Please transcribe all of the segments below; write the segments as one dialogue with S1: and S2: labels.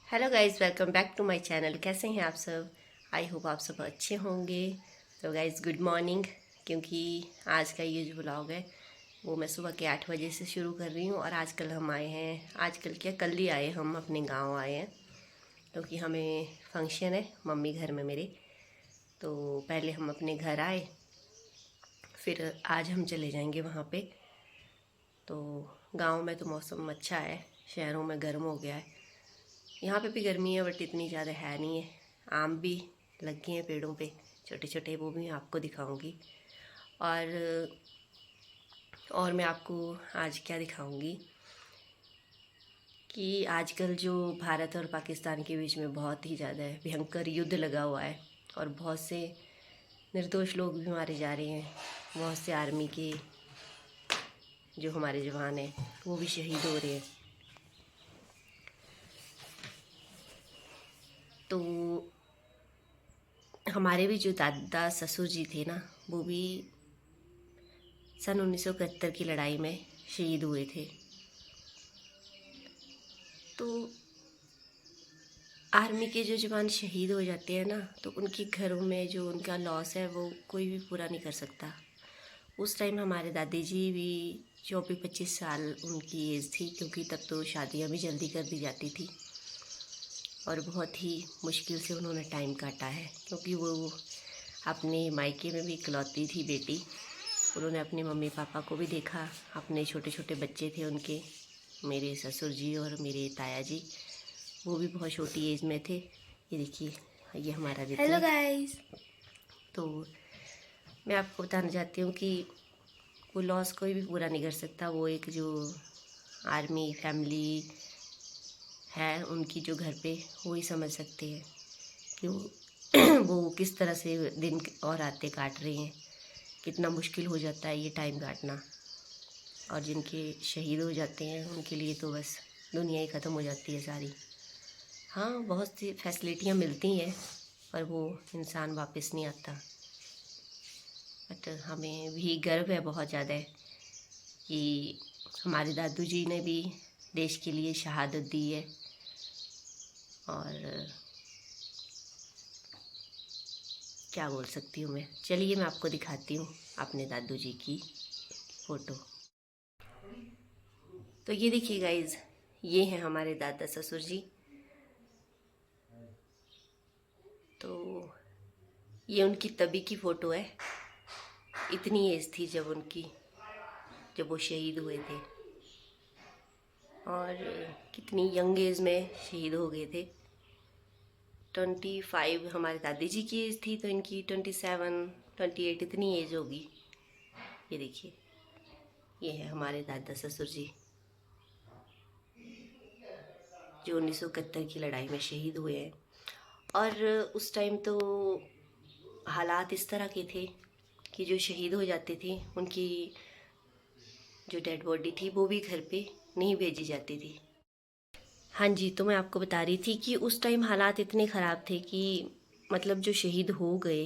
S1: Hello guys, welcome back to my channel. कैसे हैं आप सब? आई होप आप सब अच्छे होंगे। तो गाइज़ गुड मॉर्निंग। क्योंकि आज का ये जो व्लॉग है वो मैं सुबह के 8 बजे से शुरू कर रही हूँ। और आजकल हम आए हैं, आजकल क्या कल ही आए, हम अपने गांव आए हैं क्योंकि हमें फंक्शन है मम्मी घर में मेरे। तो पहले हम अपने घर आए, फिर आज हम चले जाएंगे वहाँ पे। तो गांव में तो मौसम अच्छा है, शहरों में गर्म हो गया है। यहाँ पे भी गर्मी है बट इतनी ज़्यादा है नहीं है। आम भी लग गए हैं पेड़ों पे, छोटे छोटे, वो भी मैं आपको दिखाऊंगी। और मैं आपको आज क्या दिखाऊंगी कि आजकल जो भारत और पाकिस्तान के बीच में बहुत ही ज़्यादा भयंकर युद्ध लगा हुआ है और बहुत से निर्दोष लोग भी मारे जा रहे हैं। बहुत से आर्मी के जो हमारे जवान हैं वो भी शहीद हो रहे हैं। तो हमारे भी जो दादा ससुर जी थे ना, वो भी सन 1971 की लड़ाई में शहीद हुए थे। तो आर्मी के जो जवान शहीद हो जाते हैं ना, तो उनके घरों में जो उनका लॉस है वो कोई भी पूरा नहीं कर सकता। उस टाइम हमारे दादी जी भी 24-25 साल उनकी एज थी, क्योंकि तब तो शादियां भी जल्दी कर दी जाती थी। और बहुत ही मुश्किल से उन्होंने टाइम काटा है, क्योंकि वो अपने मायके में भी इकलौती थी बेटी। उन्होंने अपने मम्मी पापा को भी देखा, अपने छोटे छोटे बच्चे थे उनके, मेरे ससुर जी और मेरे ताया जी, वो भी बहुत छोटी एज में थे। ये देखिए, ये हमारा रितु। Hello guys. तो मैं आपको बताना चाहती हूँ कि वो लॉस कोई भी पूरा नहीं कर सकता। वो एक जो आर्मी फैमिली है उनकी जो घर पे, वो ही समझ सकते हैं कि वो किस तरह से दिन और रातें काट रहे हैं। कितना मुश्किल हो जाता है ये टाइम काटना। और जिनके शहीद हो जाते हैं उनके लिए तो बस दुनिया ही ख़त्म हो जाती है सारी। हाँ, बहुत सी फैसिलिटियाँ मिलती हैं पर वो इंसान वापस नहीं आता। बट हमें भी गर्व है बहुत ज़्यादा कि हमारे दादू जी ने भी देश के लिए शहादत दी है। और क्या बोल सकती हूँ मैं। चलिए मैं आपको दिखाती हूँ अपने दादू जी की फ़ोटो। तो ये देखिए गाइज, ये हैं हमारे दादा ससुर जी। तो ये उनकी तभी की फ़ोटो है। इतनी एज थी जब वो शहीद हुए थे। और कितनी यंग एज में शहीद हो गए थे। 25 हमारे दादी जी की एज थी, तो इनकी 27-28 इतनी एज होगी। ये देखिए, ये है हमारे दादा ससुर जी जो 1971 की लड़ाई में शहीद हुए हैं। और उस टाइम तो हालात इस तरह के थे कि जो शहीद हो जाते थे उनकी जो डेड बॉडी थी वो भी घर पे नहीं भेजी जाती थी। हाँ जी, तो मैं आपको बता रही थी कि उस टाइम हालात इतने ख़राब थे कि मतलब जो शहीद हो गए,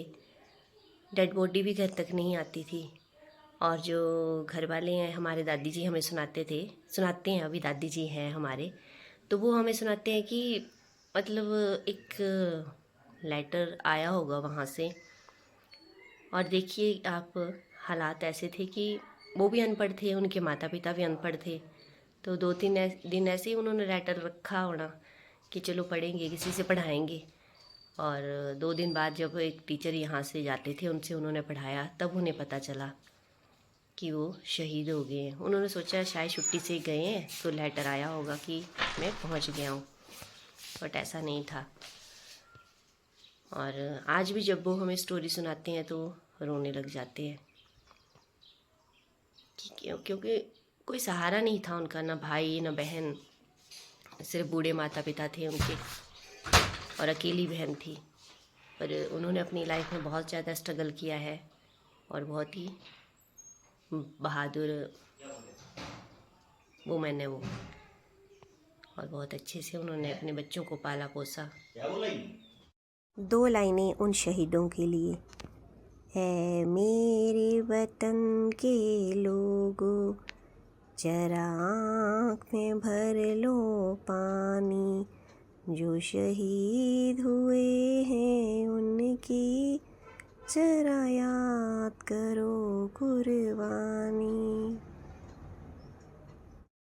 S1: डेड बॉडी भी घर तक नहीं आती थी। और जो घर वाले हैं हमारे, दादी जी हमें सुनाते हैं, अभी दादी जी हैं हमारे, तो वो हमें सुनाते हैं कि मतलब एक लेटर आया होगा वहाँ से। और देखिए आप, हालात ऐसे थे कि वो भी अनपढ़ थे, उनके माता पिता भी अनपढ़ थे। तो 2-3 दिन ऐसे ही उन्होंने लेटर रखा होना कि चलो पढ़ेंगे, किसी से पढ़ाएंगे। और 2 दिन बाद जब एक टीचर यहाँ से जाते थे, उनसे उन्होंने पढ़ाया, तब उन्हें पता चला कि वो शहीद हो गए हैं। उन्होंने सोचा शायद छुट्टी से गए हैं तो लेटर आया होगा कि मैं पहुँच गया हूँ, बट ऐसा नहीं था। और आज भी जब वो हमें स्टोरी सुनाते हैं तो रोने लग जाते हैं कि क्योंकि कोई सहारा नहीं था उनका, ना भाई ना बहन, सिर्फ बूढ़े माता पिता थे उनके और अकेली बहन थी। पर उन्होंने अपनी लाइफ में बहुत ज़्यादा स्ट्रगल किया है और बहुत ही बहादुर वुमेन है वो। और बहुत अच्छे से उन्होंने अपने बच्चों को पाला पोसा। 2 लाइनें उन शहीदों के लिए। है मेरे वतन के लोगों, जरा आँख में भर लो पानी, जो शहीद हुए हैं उनकी जरा याद करो कुर्बानी।